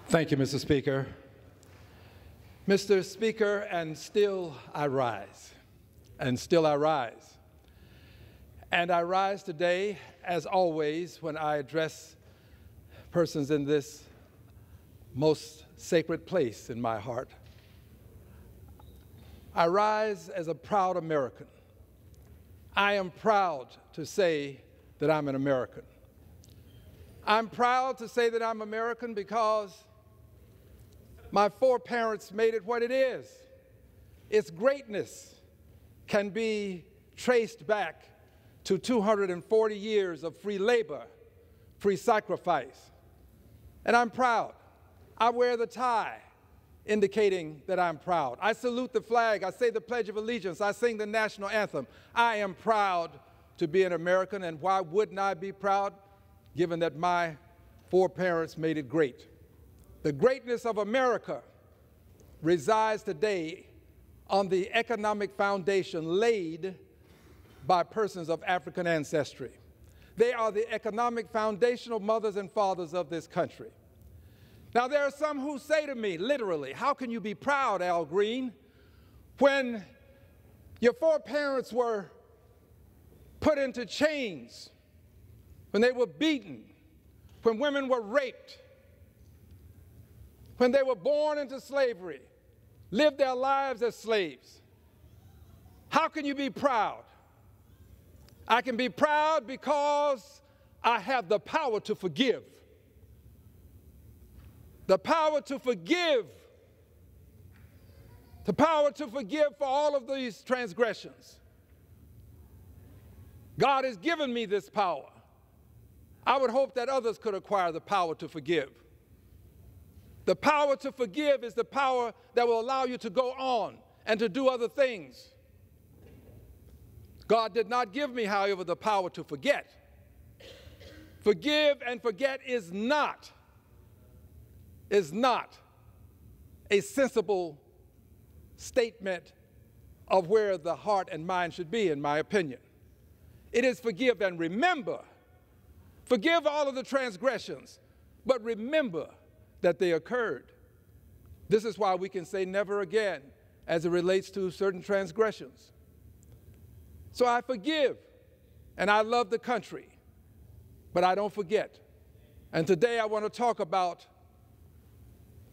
Thank you, Mr. Speaker. Mr. Speaker, and still I rise, and still I rise. And I rise today, as always, when I address persons in this most sacred place in my heart. I rise as a proud American. I am proud to say that I'm an American. I'm proud to say that I'm American because my foreparents made it what it is. Its greatness can be traced back to 240 years of free labor, free sacrifice. And I'm proud. I wear the tie, indicating that I'm proud. I salute the flag. I say the Pledge of Allegiance. I sing the national anthem. I am proud to be an American, and why wouldn't I be proud, given that my foreparents made it great? The greatness of America resides today on the economic foundation laid by persons of African ancestry. They are the economic foundational mothers and fathers of this country. Now, there are some who say to me, literally, how can you be proud, Al Green, when your foreparents were put into chains, when they were beaten, when women were raped, when they were born into slavery, lived their lives as slaves? How can you be proud? I can be proud because I have the power to forgive. The power to forgive. The power to forgive for all of these transgressions. God has given me this power. I would hope that others could acquire the power to forgive. The power to forgive is the power that will allow you to go on and to do other things. God did not give me, however, the power to forget. Forgive and forget is not a sensible statement of where the heart and mind should be, in my opinion. It is forgive and remember. Forgive all of the transgressions, but remember that they occurred. This is why we can say never again as it relates to certain transgressions. So I forgive, and I love the country, but I don't forget. And today I want to talk about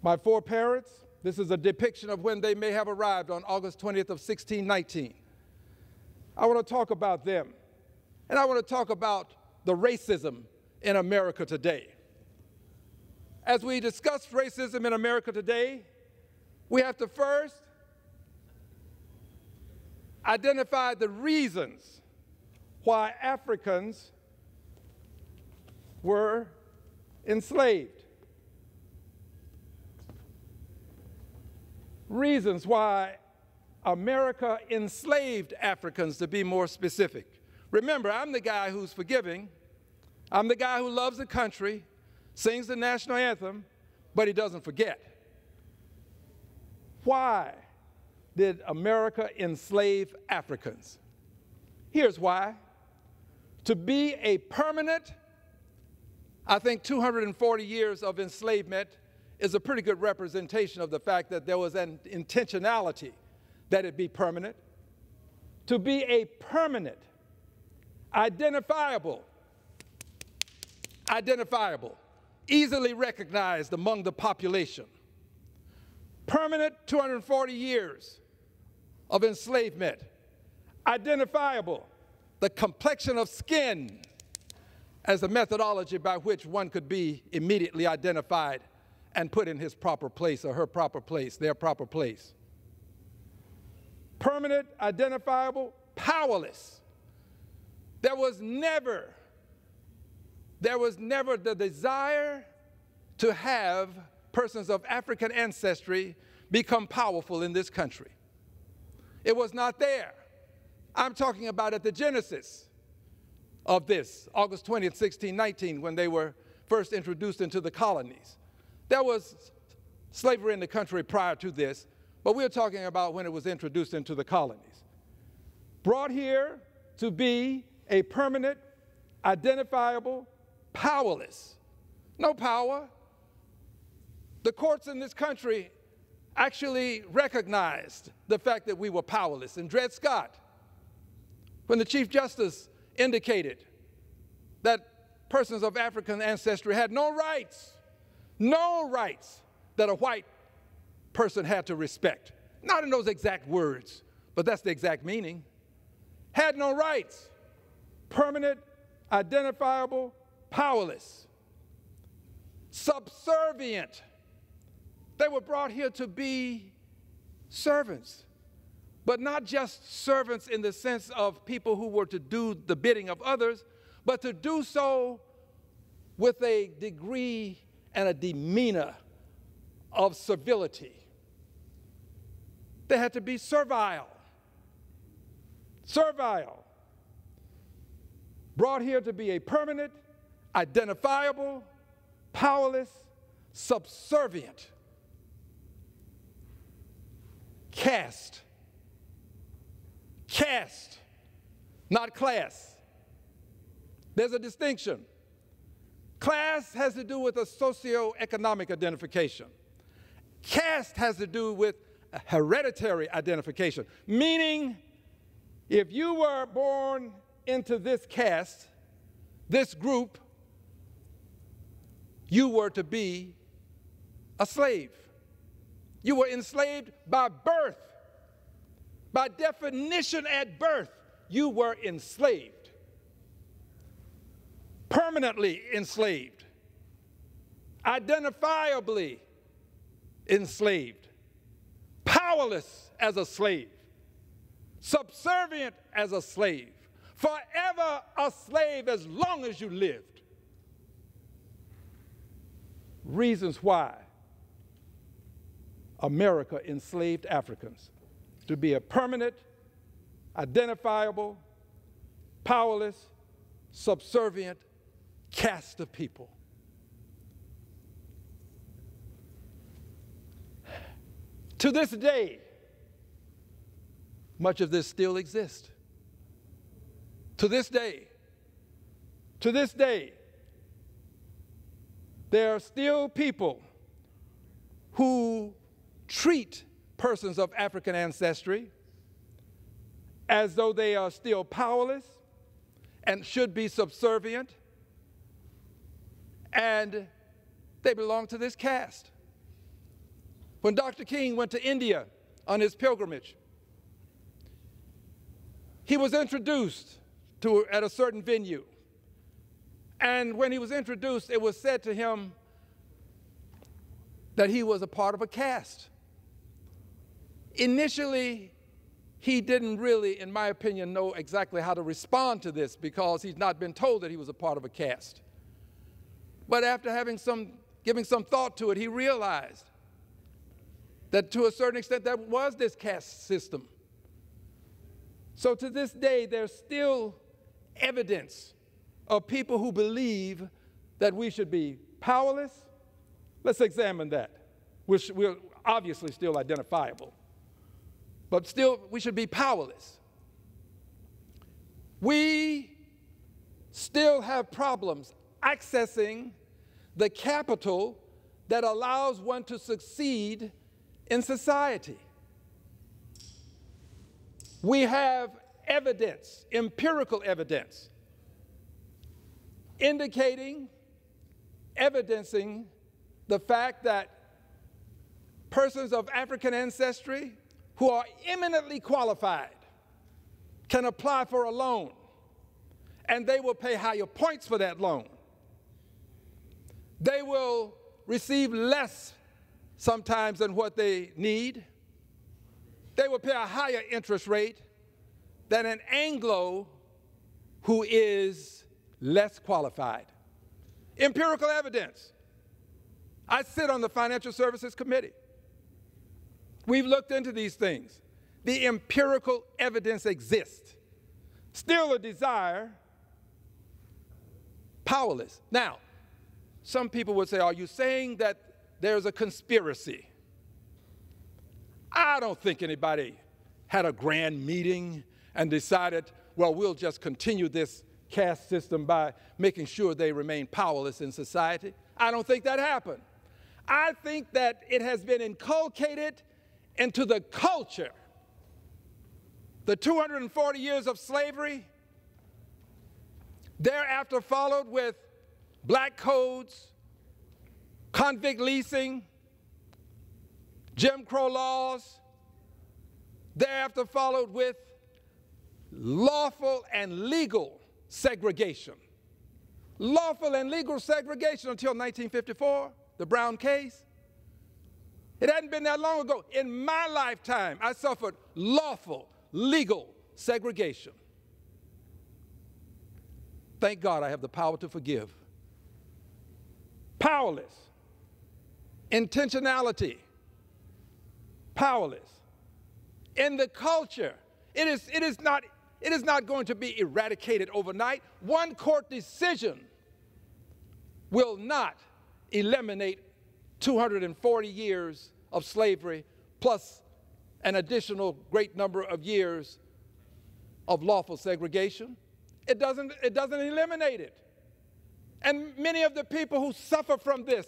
my foreparents. This is a depiction of when they may have arrived on August 20th of 1619. I want to talk about them, and I want to talk about the racism in America today. As we discuss racism in America today, we have to first identify the reasons why Africans were enslaved. Reasons why America enslaved Africans, to be more specific. Remember, I'm the guy who's forgiving. I'm the guy who loves the country, sings the national anthem, but he doesn't forget. Why did America enslave Africans? Here's why. To be a permanent, I think 240 years of enslavement is a pretty good representation of the fact that there was an intentionality that it be permanent. To be a permanent, identifiable, easily recognized among the population. Permanent 240 years of enslavement. Identifiable, the complexion of skin as a methodology by which one could be immediately identified and put in his proper place or her proper place, their proper place. Permanent, identifiable, powerless. There was never the desire to have persons of African ancestry become powerful in this country. It was not there. I'm talking about at the genesis of this, August 20th, 1619, when they were first introduced into the colonies. There was slavery in the country prior to this, but we're talking about when it was introduced into the colonies. Brought here to be a permanent, identifiable, powerless No power. The courts in this country actually recognized the fact that we were powerless. In Dred Scott, when the Chief Justice indicated that persons of African ancestry had no rights that a white person had to respect. Not in those exact words, but that's the exact meaning. Had no rights. Permanent, identifiable, powerless. Subservient. They were brought here to be servants, but not just servants in the sense of people who were to do the bidding of others, but to do so with a degree and a demeanor of servility. They had to be servile. Servile. Brought here to be a permanent, identifiable, powerless, subservient caste. Caste, not class. There's a distinction. Class has to do with a socioeconomic identification. Caste has to do with a hereditary identification, meaning if you were born into this caste, this group, you were to be a slave. You were enslaved by birth. By definition at birth, you were enslaved. Permanently enslaved. Identifiably enslaved. Powerless as a slave. Subservient as a slave. Forever a slave as long as you lived. Reasons why America enslaved Africans to be a permanent, identifiable, powerless, subservient caste of people. To this day, much of this still exists. To this day, there are still people who treat persons of African ancestry as though they are still powerless and should be subservient, and they belong to this caste. When Dr. King went to India on his pilgrimage, he was introduced at a certain venue. And when he was introduced, it was said to him that he was a part of a caste. Initially, he didn't really, in my opinion, know exactly how to respond to this because he's not been told that he was a part of a caste. But after giving some thought to it, he realized that to a certain extent there was this caste system. So to this day, there's still evidence of people who believe that we should be powerless. Let's examine that. We're obviously still identifiable, but still we should be powerless. We still have problems accessing the capital that allows one to succeed in society. We have evidence, empirical evidence, evidencing the fact that persons of African ancestry who are eminently qualified can apply for a loan, and they will pay higher points for that loan. They will receive less sometimes than what they need. They will pay a higher interest rate than an Anglo who is less qualified. Empirical evidence. I sit on the Financial Services Committee. We've looked into these things. The empirical evidence exists. Still a desire, powerless. Now, some people would say, are you saying that there's a conspiracy? I don't think anybody had a grand meeting and decided, well, we'll just continue this caste system by making sure they remain powerless in society. I don't think that happened. I think that it has been inculcated into the culture. The 240 years of slavery, thereafter followed with black codes, convict leasing, Jim Crow laws, thereafter followed with lawful and legal segregation. Lawful and legal segregation until 1954, the Brown case. It hadn't been that long ago. In my lifetime, I suffered lawful, legal segregation. Thank God I have the power to forgive. Powerless. Intentionality. Powerless. In the culture, it is not going to be eradicated overnight. One court decision will not eliminate 240 years of slavery plus an additional great number of years of lawful segregation. It doesn't eliminate it. And many of the people who suffer from this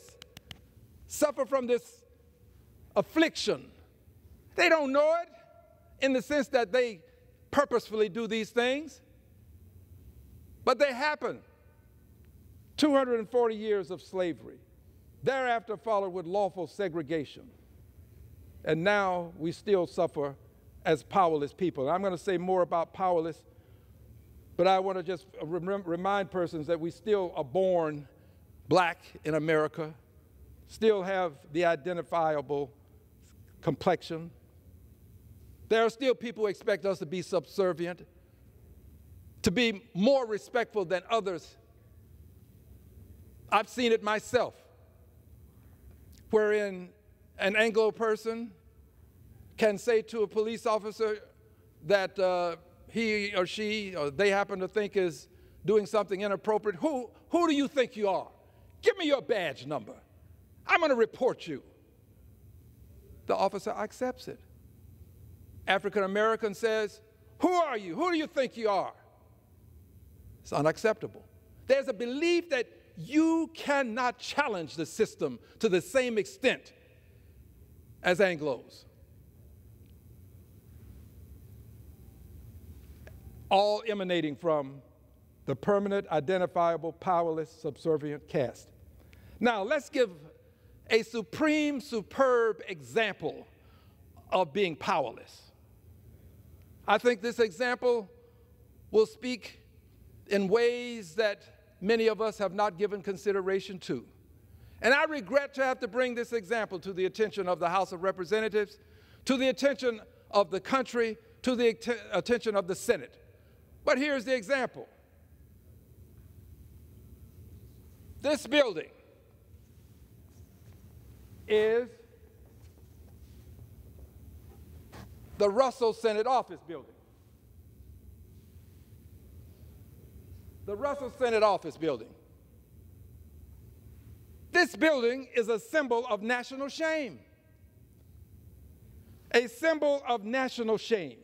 affliction, they don't know it in the sense that they purposefully do these things, but they happen. 240 years of slavery, thereafter followed with lawful segregation. And now we still suffer as powerless people. I'm going to say more about powerless, but I want to just remind persons that we still are born black in America, still have the identifiable complexion. There are still people who expect us to be subservient, to be more respectful than others. I've seen it myself, wherein an Anglo person can say to a police officer that he or she or they happen to think is doing something inappropriate. Who do you think you are? Give me your badge number. I'm going to report you. The officer accepts it. African American says, who are you? Who do you think you are? It's unacceptable. There's a belief that you cannot challenge the system to the same extent as Anglos. All emanating from the permanent, identifiable, powerless, subservient caste. Now, let's give a supreme, superb example of being powerless. I think this example will speak in ways that many of us have not given consideration to. And I regret to have to bring this example to the attention of the House of Representatives, to the attention of the country, to the attention of the Senate. But here's the example. This building is the Russell Senate Office Building. The Russell Senate Office Building. This building is a symbol of national shame. A symbol of national shame.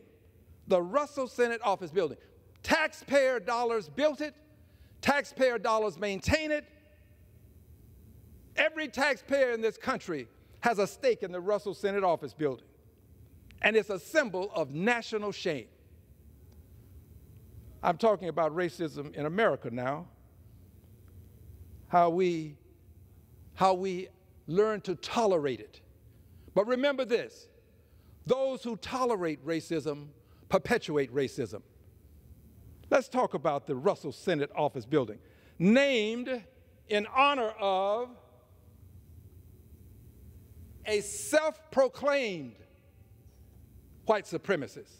The Russell Senate Office Building. Taxpayer dollars built it. Taxpayer dollars maintain it. Every taxpayer in this country has a stake in the Russell Senate Office Building. And it's a symbol of national shame. I'm talking about racism in America now. How we learn to tolerate it. But remember this, those who tolerate racism perpetuate racism. Let's talk about the Russell Senate Office Building, named in honor of a self-proclaimed white supremacist.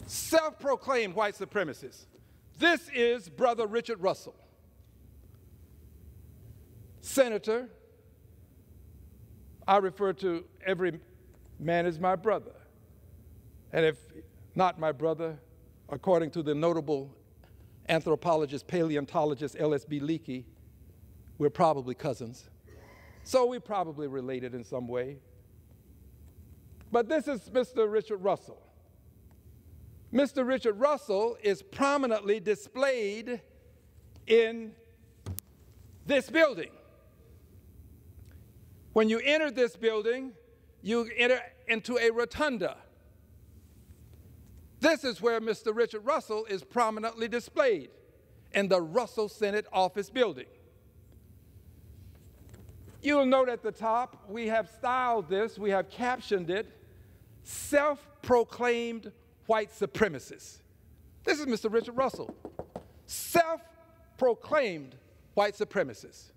Self-proclaimed white supremacist. This is Brother Richard Russell, senator. I refer to every man as my brother. And if not my brother, according to the notable anthropologist, paleontologist L.S.B. Leakey, we're probably cousins. So we probably related in some way. But this is Mr. Richard Russell. Mr. Richard Russell is prominently displayed in this building. When you enter this building, you enter into a rotunda. This is where Mr. Richard Russell is prominently displayed, in the Russell Senate Office Building. You'll note at the top, we have styled this, we have captioned it, self-proclaimed white supremacists. This is Mr. Richard Russell, self-proclaimed white supremacists.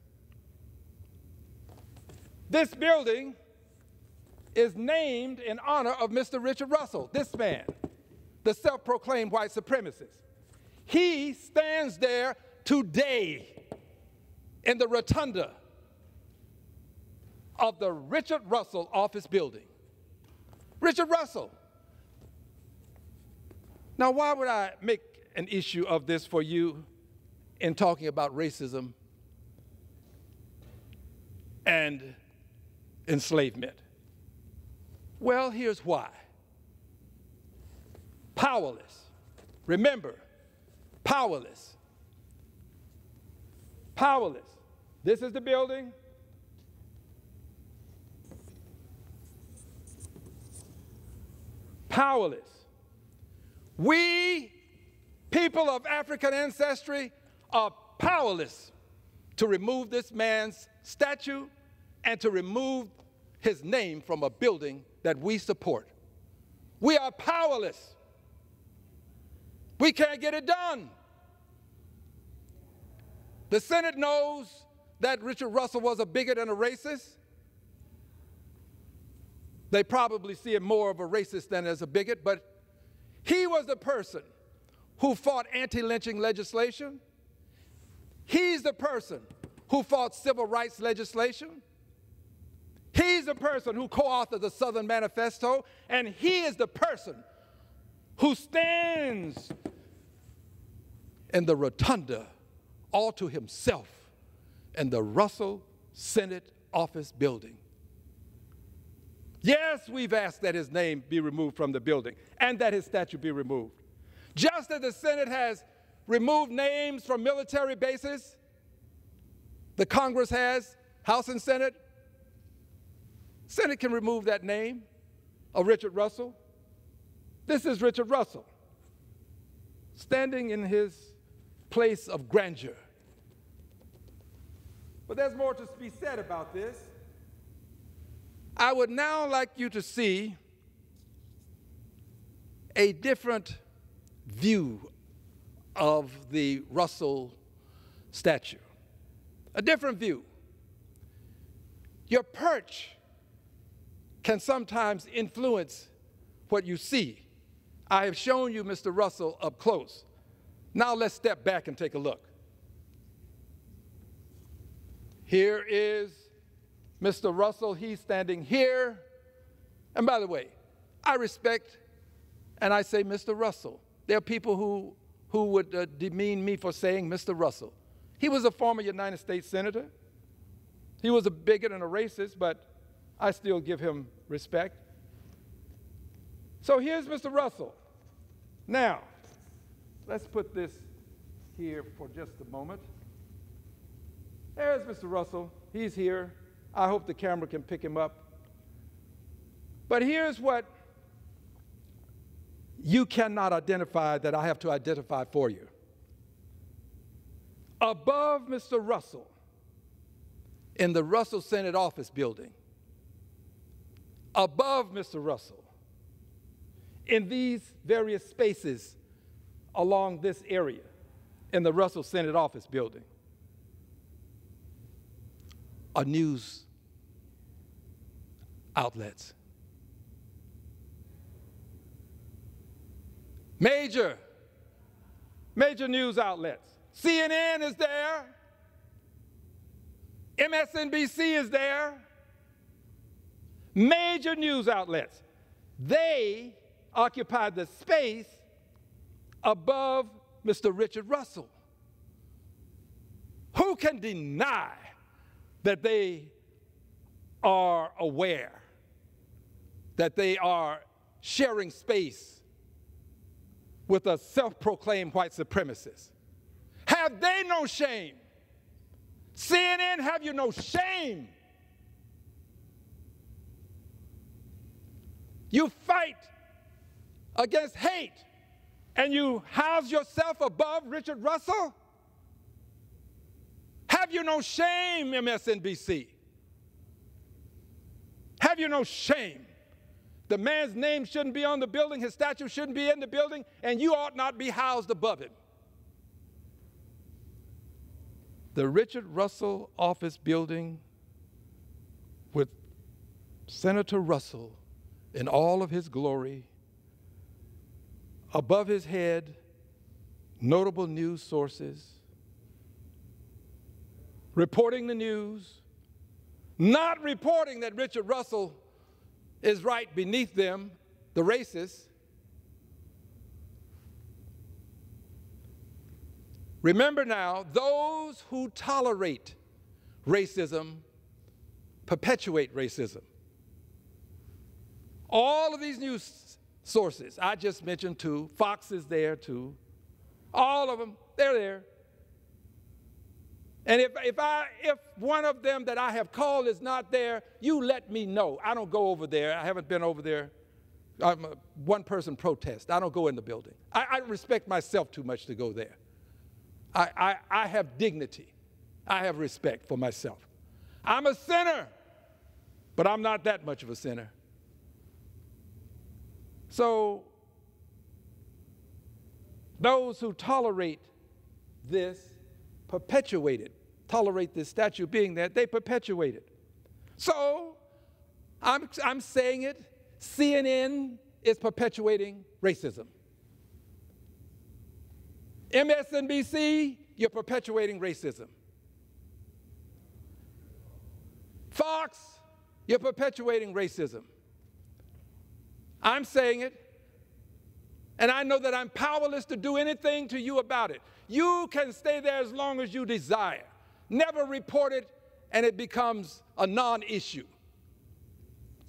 This building is named in honor of Mr. Richard Russell, this man, the self-proclaimed white supremacist. He stands there today in the rotunda of the Richard Russell Office Building. Richard Russell. Now, why would I make an issue of this for you in talking about racism and enslavement? Well, here's why. Powerless. Remember, powerless. Powerless. This is the building. Powerless. We, people of African ancestry, are powerless to remove this man's statue and to remove his name from a building that we support. We are powerless. We can't get it done. The Senate knows that Richard Russell was a bigot and a racist. They probably see him more of a racist than as a bigot, but he was the person who fought anti-lynching legislation. He's the person who fought civil rights legislation. He's the person who co-authored the Southern Manifesto, and he is the person who stands in the rotunda all to himself in the Russell Senate Office Building. Yes, we've asked that his name be removed from the building and that his statue be removed. Just as the Senate has removed names from military bases, the Congress has, House and Senate. Senate can remove that name of Richard Russell. This is Richard Russell, standing in his place of grandeur. But there's more to be said about this. I would now like you to see a different view of the Russell statue, a different view. Your perch can sometimes influence what you see. I have shown you Mr. Russell up close. Now let's step back and take a look. Here is Mr. Russell, he's standing here. And by the way, I respect and I say Mr. Russell. There are people who would demean me for saying Mr. Russell. He was a former United States Senator. He was a bigot and a racist, but I still give him respect. So here's Mr. Russell. Now, let's put this here for just a moment. There's Mr. Russell. He's here. I hope the camera can pick him up. But here's what you cannot identify that I have to identify for you. Above Mr. Russell, in the Russell Senate Office Building, above Mr. Russell, in these various spaces along this area in the Russell Senate Office Building, are news outlets. Major news outlets. CNN is there. MSNBC is there. Major news outlets. They occupy the space above Mr. Richard Russell. Who can deny that they are aware, that they are sharing space with a self-proclaimed white supremacist? Have they no shame? CNN, have you no shame? You fight against hate, and you house yourself above Richard Russell? Have you no shame, MSNBC? Have you no shame? The man's name shouldn't be on the building, his statue shouldn't be in the building, and you ought not be housed above him. The Richard Russell office building with Senator Russell in all of his glory, above his head, notable news sources, reporting the news, not reporting that Richard Russell is right beneath them, the racists. Remember now, those who tolerate racism perpetuate racism. All of these news sources, I just mentioned two, Fox is there too, all of them, they're there. And if one of them that I have called is not there, you let me know. I don't go over there. I haven't been over there. I'm a one-person protest. I don't go in the building. I respect myself too much to go there. I have dignity. I have respect for myself. I'm a sinner, but I'm not that much of a sinner. So those who tolerate this perpetuate it, tolerate this statue being there, they perpetuate it. So I'm saying it, CNN is perpetuating racism. MSNBC, you're perpetuating racism. Fox, you're perpetuating racism. I'm saying it, and I know that I'm powerless to do anything to you about it. You can stay there as long as you desire. Never report it, and it becomes a non-issue.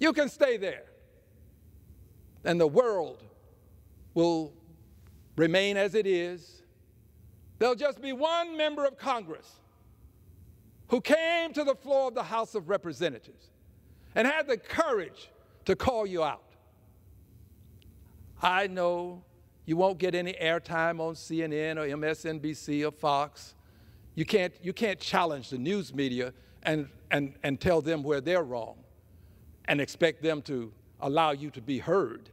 You can stay there, and the world will remain as it is. There'll just be one member of Congress who came to the floor of the House of Representatives and had the courage to call you out. I know you won't get any airtime on CNN or MSNBC or Fox. You can't challenge the news media and tell them where they're wrong and expect them to allow you to be heard.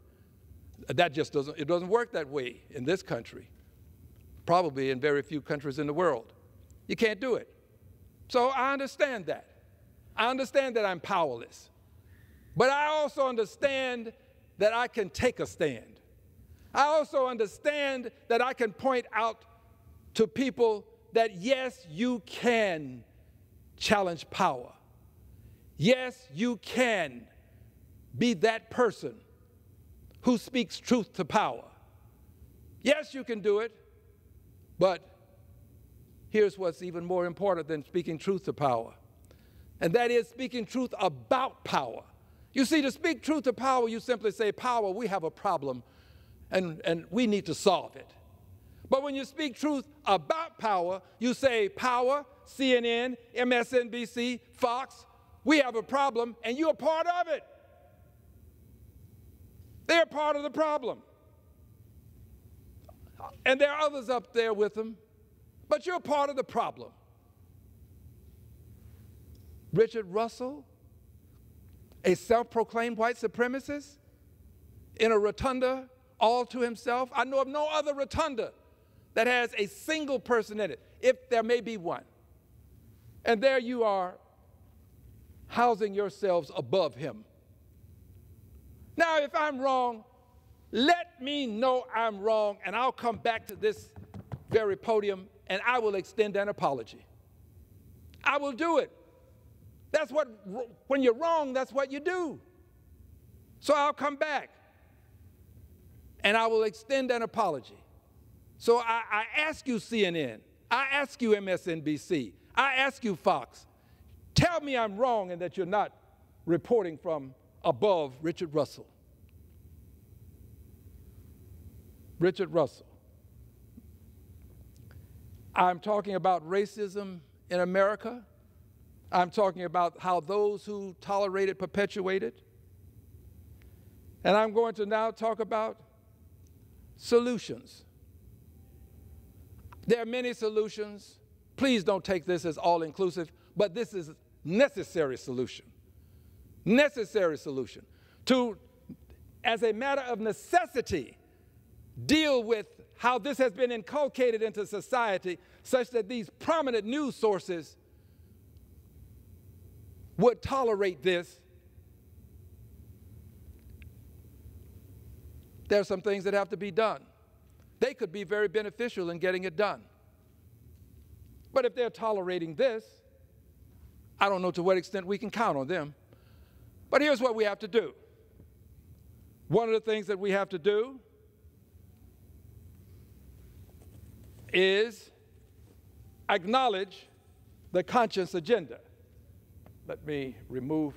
That just doesn't work that way in this country, probably in very few countries in the world. You can't do it. So I understand that. I understand that I'm powerless. But I also understand that I can take a stand. I also understand that I can point out to people that, yes, you can challenge power. Yes, you can be that person who speaks truth to power. Yes, you can do it, but here's what's even more important than speaking truth to power, and that is speaking truth about power. You see, to speak truth to power, you simply say, power, we have a problem, and we need to solve it. But when you speak truth about power, you say, power, CNN, MSNBC, Fox, we have a problem, and you're part of it. They're part of the problem. And there are others up there with them, but you're part of the problem. Richard Russell, a self-proclaimed white supremacist, in a rotunda all to himself. I know of no other rotunda that has a single person in it, if there may be one. And there you are, housing yourselves above him. Now, if I'm wrong, let me know I'm wrong, and I'll come back to this very podium, and I will extend an apology. I will do it. That's what, when you're wrong, that's what you do. So I'll come back, and I will extend an apology. So I ask you, CNN, I ask you, MSNBC, I ask you, Fox, tell me I'm wrong and that you're not reporting from above Richard Russell. Richard Russell. I'm talking about racism in America. I'm talking about how those who tolerate it perpetuate it. And I'm going to now talk about solutions. There are many solutions. Please don't take this as all-inclusive, but this is a necessary solution. Necessary solution to, as a matter of necessity, deal with how this has been inculcated into society such that these prominent news sources would tolerate this. There are some things that have to be done. They could be very beneficial in getting it done. But if they're tolerating this, I don't know to what extent we can count on them. But here's what we have to do. One of the things that we have to do is acknowledge the conscience agenda. Let me remove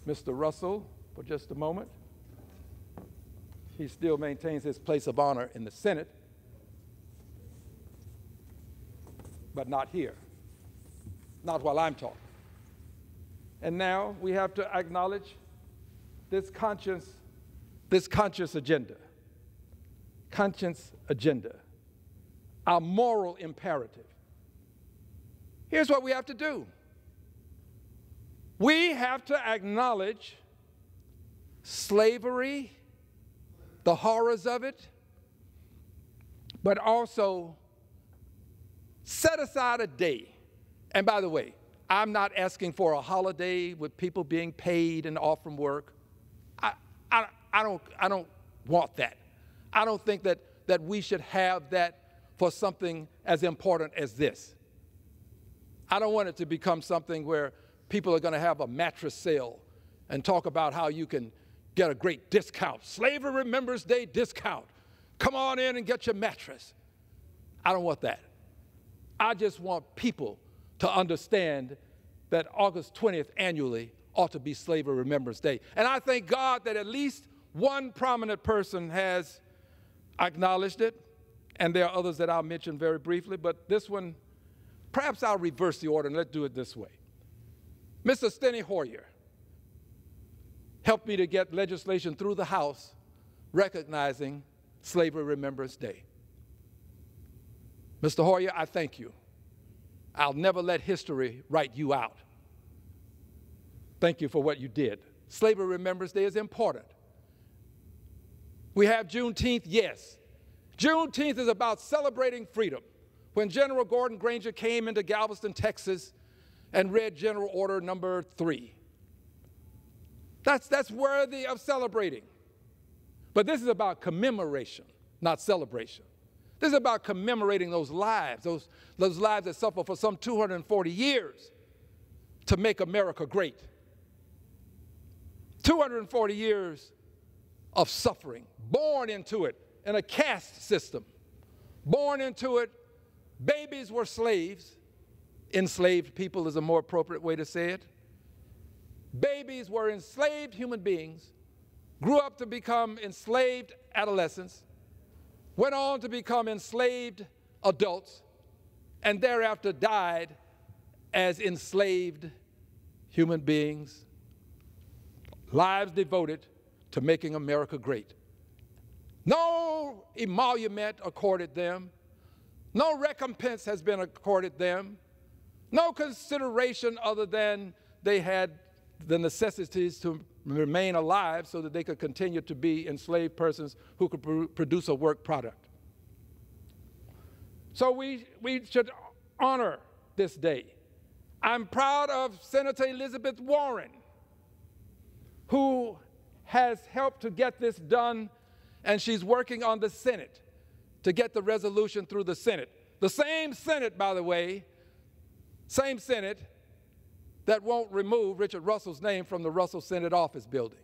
Mr. Russell for just a moment. He still maintains his place of honor in the Senate, but not here, not while I'm talking. And now we have to acknowledge this conscience agenda, our moral imperative. Here's what we have to do. We have to acknowledge slavery, the horrors of it, but also set aside a day. And by the way, I'm not asking for a holiday with people being paid and off from work. I don't want that. I don't think that we should have that for something as important as this. I don't want it to become something where people are going to have a mattress sale and talk about how you can get a great discount. Slavery Remembrance Day discount. Come on in and get your mattress. I don't want that. I just want people to understand that August 20th annually ought to be Slavery Remembrance Day. And I thank God that at least one prominent person has acknowledged it, and there are others that I'll mention very briefly, but this one, perhaps I'll reverse the order and let's do it this way. Mr. Steny Hoyer helped me to get legislation through the House recognizing Slavery Remembrance Day. Mr. Hoyer, I thank you. I'll never let history write you out. Thank you for what you did. Slavery Remembrance Day is important. We have Juneteenth, yes. Juneteenth is about celebrating freedom. When General Gordon Granger came into Galveston, Texas, and read General Order Number 3. That's worthy of celebrating. But this is about commemoration, not celebration. This is about commemorating those lives that suffered for some 240 years to make America great. 240 years of suffering, born into it in a caste system. Born into it, babies were slaves. Enslaved people is a more appropriate way to say it. Babies were enslaved human beings, grew up to become enslaved adolescents, went on to become enslaved adults, and thereafter died as enslaved human beings, lives devoted to making America great. No emolument accorded them. No recompense has been accorded them. No consideration other than they had the necessities to remain alive so that they could continue to be enslaved persons who could produce a work product. So we should honor this day. I'm proud of Senator Elizabeth Warren, who has helped to get this done, and she's working on the Senate to get the resolution through the Senate. The same Senate, by the way, same Senate that won't remove Richard Russell's name from the Russell Senate Office building.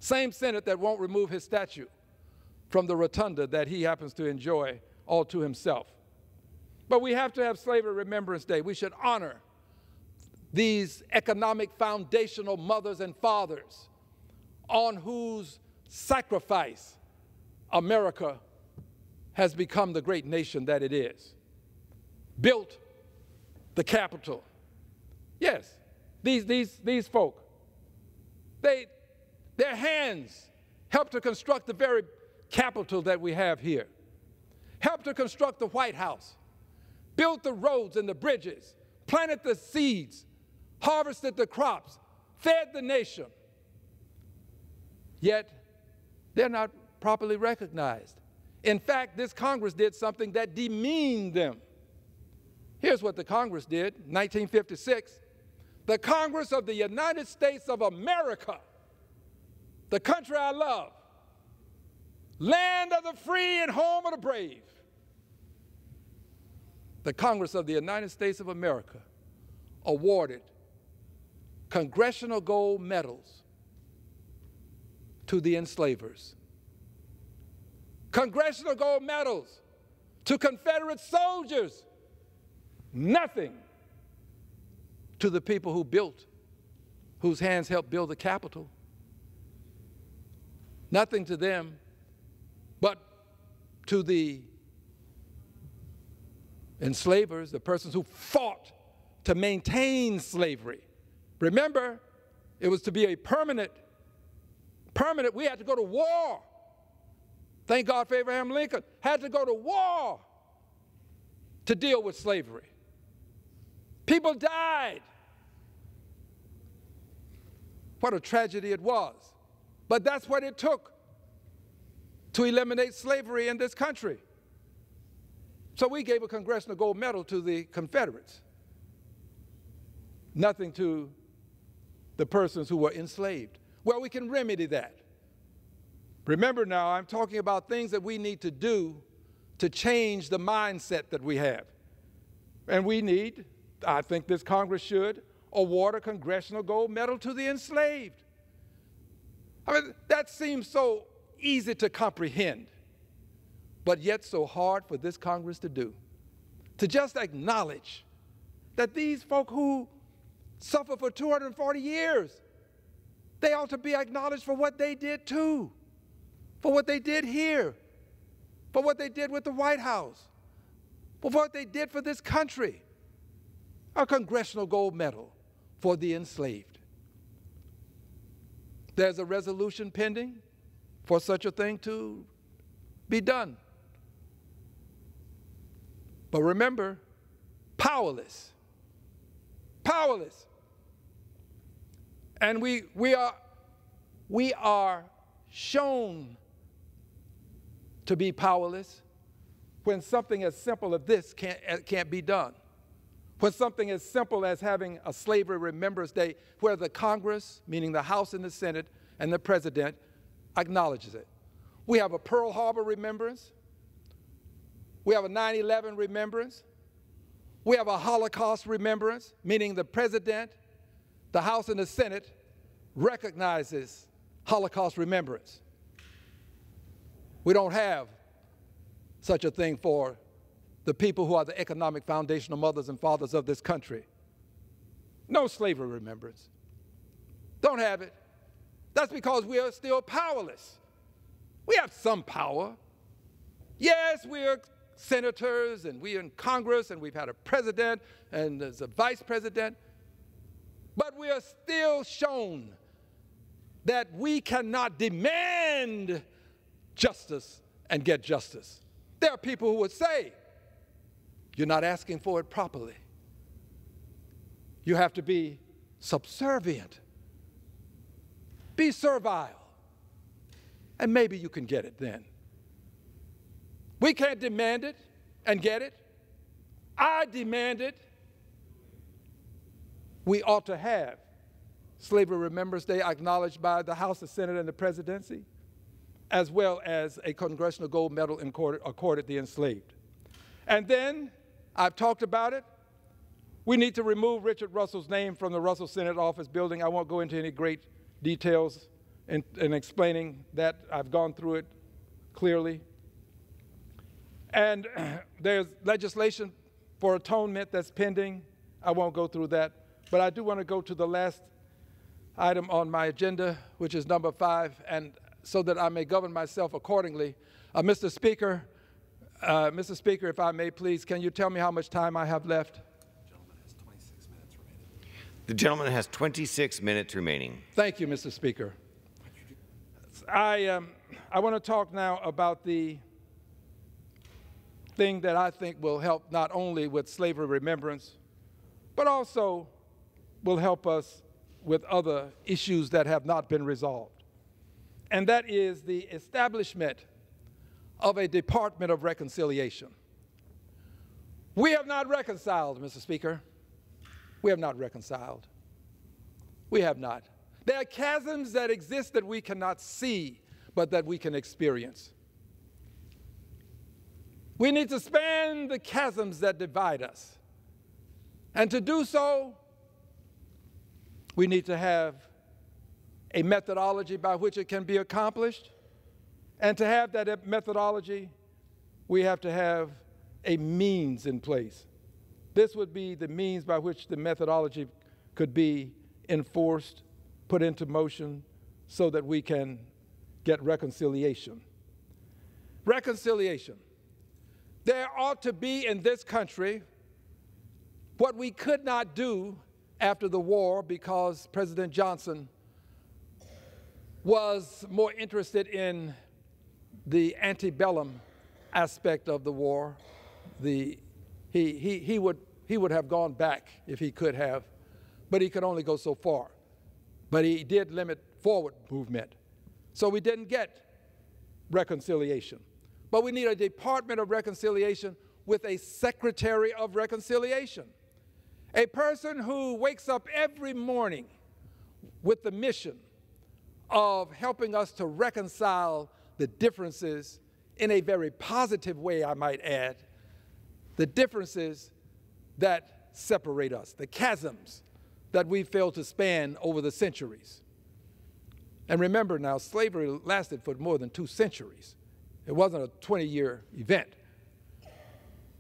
Same Senate that won't remove his statue from the rotunda that he happens to enjoy all to himself. But we have to have Slavery Remembrance Day. We should honor these economic foundational mothers and fathers on whose sacrifice America has become the great nation that it is. Built the capital. Yes, these folk, their hands helped to construct the very capital that we have here, helped to construct the White House, built the roads and the bridges, planted the seeds, harvested the crops, fed the nation. Yet, they're not properly recognized. In fact, this Congress did something that demeaned them. Here's what the Congress did, 1956. The Congress of the United States of America, the country I love, land of the free and home of the brave. The Congress of the United States of America awarded congressional gold medals to the enslavers. Congressional gold medals to Confederate soldiers. Nothing to the people who built, whose hands helped build the Capitol. Nothing to them, but to the enslavers, the persons who fought to maintain slavery. Remember, it was to be a permanent, we had to go to war. Thank God for Abraham Lincoln, had to go to war to deal with slavery. People died. What a tragedy it was. But that's what it took to eliminate slavery in this country. So we gave a congressional gold medal to the Confederates. Nothing to the persons who were enslaved. Well, we can remedy that. Remember now, I'm talking about things that we need to do to change the mindset that we have. And we need, I think this Congress should, award a congressional gold medal to the enslaved. I mean, that seems so easy to comprehend, but yet so hard for this Congress to do. To just acknowledge that these folk who suffered for 240 years, they ought to be acknowledged for what they did too, for what they did here, for what they did with the White House, for what they did for this country. A congressional gold medal for the enslaved. There's a resolution pending for such a thing to be done. But remember, powerless. Powerless. And we are shown to be powerless when something as simple as this can't be done. When something as simple as having a Slavery Remembrance Day where the Congress, meaning the House and the Senate and the President, acknowledges it. We have a Pearl Harbor remembrance. We have a 9/11 remembrance. We have a Holocaust remembrance, meaning the President, the House and the Senate recognizes Holocaust remembrance. We don't have such a thing for the people who are the economic foundational mothers and fathers of this country. No slavery remembrance. Don't have it. That's because we are still powerless. We have some power. Yes, we are senators and we are in Congress and we've had a president and there's a vice president, but we are still shown that we cannot demand justice and get justice. There are people who would say, you're not asking for it properly. You have to be subservient. Be servile. And maybe you can get it then. We can't demand it and get it. I demand it. We ought to have Slavery Remembrance Day acknowledged by the House, the Senate, and the presidency, as well as a congressional gold medal accorded the enslaved. And then, I've talked about it, we need to remove Richard Russell's name from the Russell Senate Office building. I won't go into any great details in explaining that. I've gone through it clearly. And there's legislation for atonement that's pending. I won't go through that. But I do want to go to the last item on my agenda, which is number 5, and so that I may govern myself accordingly. Mr. Speaker, Mr. Speaker, if I may please, can you tell me how much time I have left? The gentleman has 26 minutes remaining. Thank you, Mr. Speaker. I want to talk now about the thing that I think will help not only with slavery remembrance, but also will help us with other issues that have not been resolved. And that is the establishment of a Department of Reconciliation. We have not reconciled, Mr. Speaker. We have not reconciled. We have not. There are chasms that exist that we cannot see, but that we can experience. We need to span the chasms that divide us. And to do so, we need to have a methodology by which it can be accomplished. And to have that methodology, we have to have a means in place. This would be the means by which the methodology could be enforced, put into motion, so that we can get reconciliation. Reconciliation. There ought to be in this country what we could not do after the war because President Johnson was more interested in the antebellum aspect of the war. He would have gone back if he could have, but he could only go so far. But he did limit forward movement. So we didn't get reconciliation. But we need a Department of Reconciliation with a Secretary of Reconciliation. A person who wakes up every morning with the mission of helping us to reconcile the differences in a very positive way, I might add, the differences that separate us, the chasms that we failed to span over the centuries. And remember now, slavery lasted for more than 2 centuries. It wasn't a 20-year event.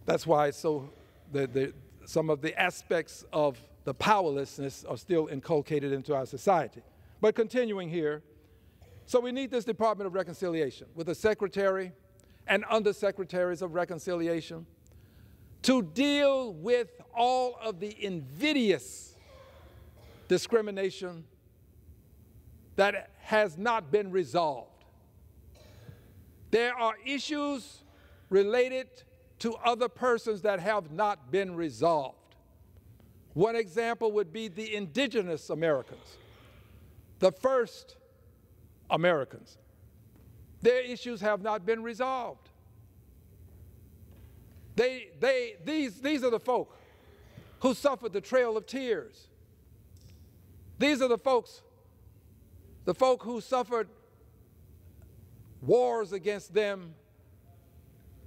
That's why some of the aspects of the powerlessness are still inculcated into our society. But continuing here, so we need this Department of Reconciliation with a secretary and undersecretaries of reconciliation to deal with all of the invidious discrimination that has not been resolved. There are issues related to other persons that have not been resolved. One example would be the indigenous Americans, the first Americans. Their issues have not been resolved. These are the folk who suffered the Trail of Tears. These are the folk who suffered wars against them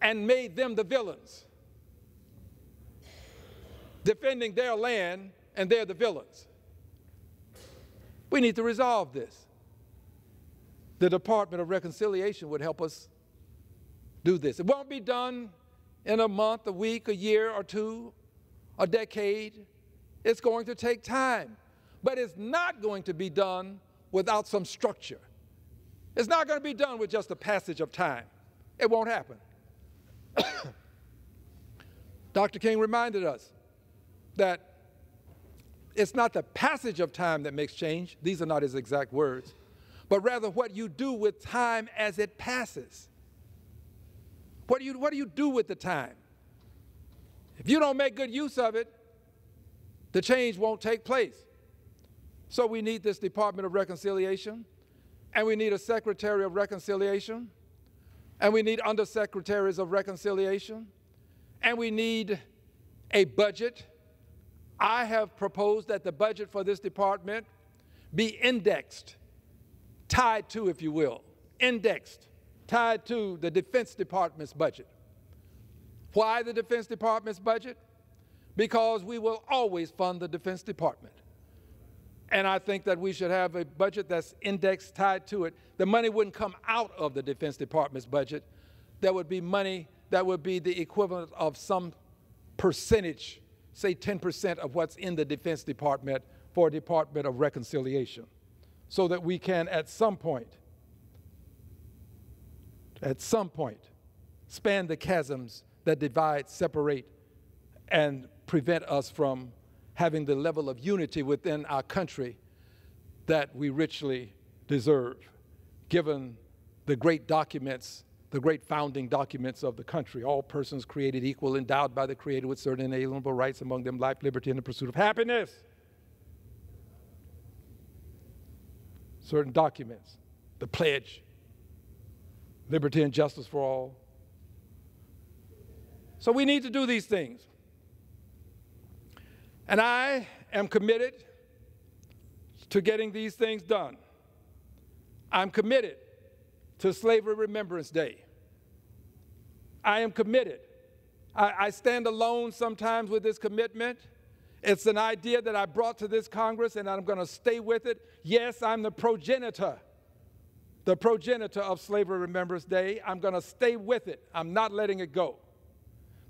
and made them the villains, defending their land, and they're the villains. We need to resolve this. The Department of Reconciliation would help us do this. It won't be done in a month, a week, a year or two, a decade. It's going to take time, but it's not going to be done without some structure. It's not going to be done with just a passage of time. It won't happen. Dr. King reminded us that it's not the passage of time that makes change. These are not his exact words, but rather what you do with time as it passes. What do you do with the time? If you don't make good use of it, the change won't take place. So we need this Department of Reconciliation, and we need a Secretary of Reconciliation, and we need undersecretaries of reconciliation, and we need a budget. I have proposed that the budget for this department be indexed, tied to, if you will, indexed, tied to the Defense Department's budget. Why the Defense Department's budget? Because we will always fund the Defense Department. And I think that we should have a budget that's indexed, tied to it. The money wouldn't come out of the Defense Department's budget. There would be money that would be the equivalent of some percentage, say 10% of what's in the Defense Department for a Department of Reconciliation, so that we can at some point, span the chasms that divide, separate, and prevent us from having the level of unity within our country that we richly deserve, given the great documents, the great founding documents of the country. All persons created equal, endowed by the Creator with certain inalienable rights, among them life, liberty, and the pursuit of happiness. Certain documents, the pledge, liberty and justice for all. So we need to do these things. And I am committed to getting these things done. I'm committed to Slavery Remembrance Day. I am committed. I stand alone sometimes with this commitment. It's an idea that I brought to this Congress, and I'm going to stay with it. Yes, I'm the progenitor of Slavery Remembrance Day. I'm going to stay with it. I'm not letting it go.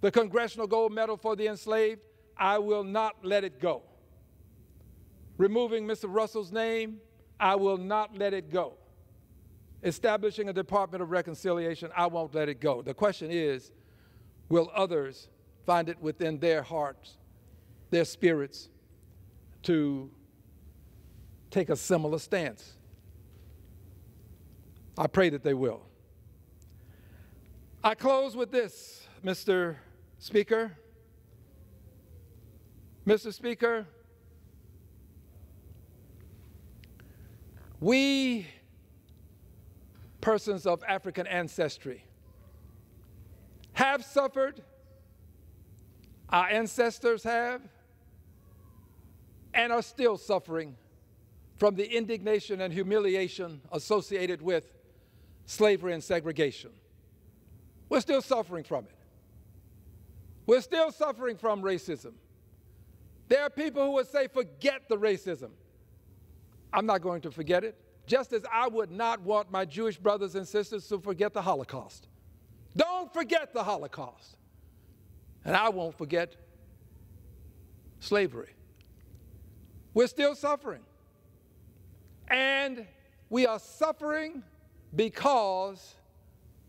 The Congressional Gold Medal for the Enslaved, I will not let it go. Removing Mr. Russell's name, I will not let it go. Establishing a Department of Reconciliation, I won't let it go. The question is, will others find it within their hearts, their spirits, to take a similar stance? I pray that they will. I close with this, Mr. Speaker. Mr. Speaker, we persons of African ancestry have suffered, our ancestors have, and are still suffering from the indignation and humiliation associated with slavery and segregation. We're still suffering from it. We're still suffering from racism. There are people who would say, forget the racism. I'm not going to forget it, just as I would not want my Jewish brothers and sisters to forget the Holocaust. Don't forget the Holocaust. And I won't forget slavery. We're still suffering. And we are suffering because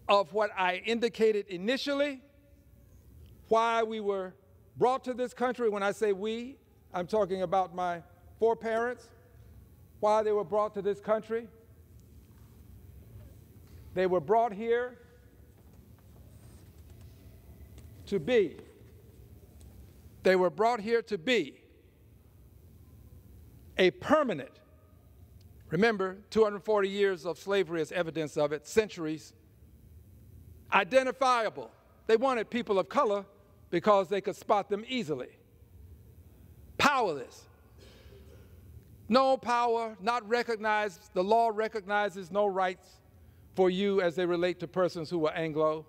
of what I indicated initially, why we were brought to this country. When I say we, I'm talking about my foreparents, why they were brought to this country. They were brought here to be. They were brought here to be a permanent, remember, 240 years of slavery is evidence of it, centuries, identifiable. They wanted people of color because they could spot them easily. Powerless. No power, not recognized. The law recognizes no rights for you as they relate to persons who were Anglo.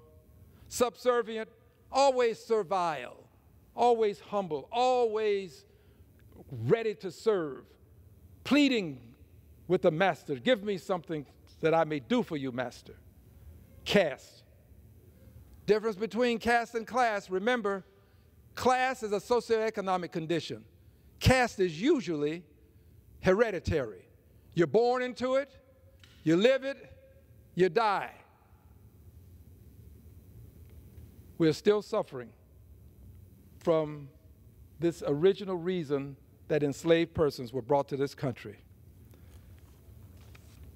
Subservient, always servile, always humble, always ready to serve, pleading with the master, give me something that I may do for you, master. Caste. Difference between caste and class, remember, class is a socioeconomic condition. Caste is usually hereditary. You're born into it, you live it, you die. We're still suffering from this original reason that enslaved persons were brought to this country.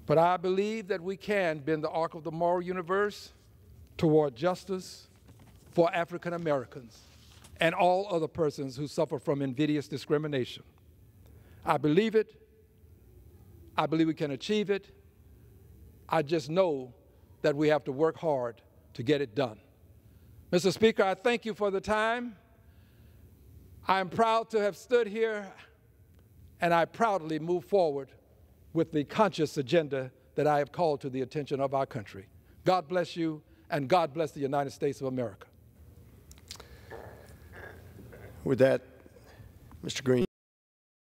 But I believe that we can bend the arc of the moral universe toward justice for African Americans and all other persons who suffer from invidious discrimination. I believe it. I believe we can achieve it. I just know that we have to work hard to get it done. Mr. Speaker, I thank you for the time. I am proud to have stood here, and I proudly move forward with the conscious agenda that I have called to the attention of our country. God bless you, and God bless the United States of America. With that, Mr. Green.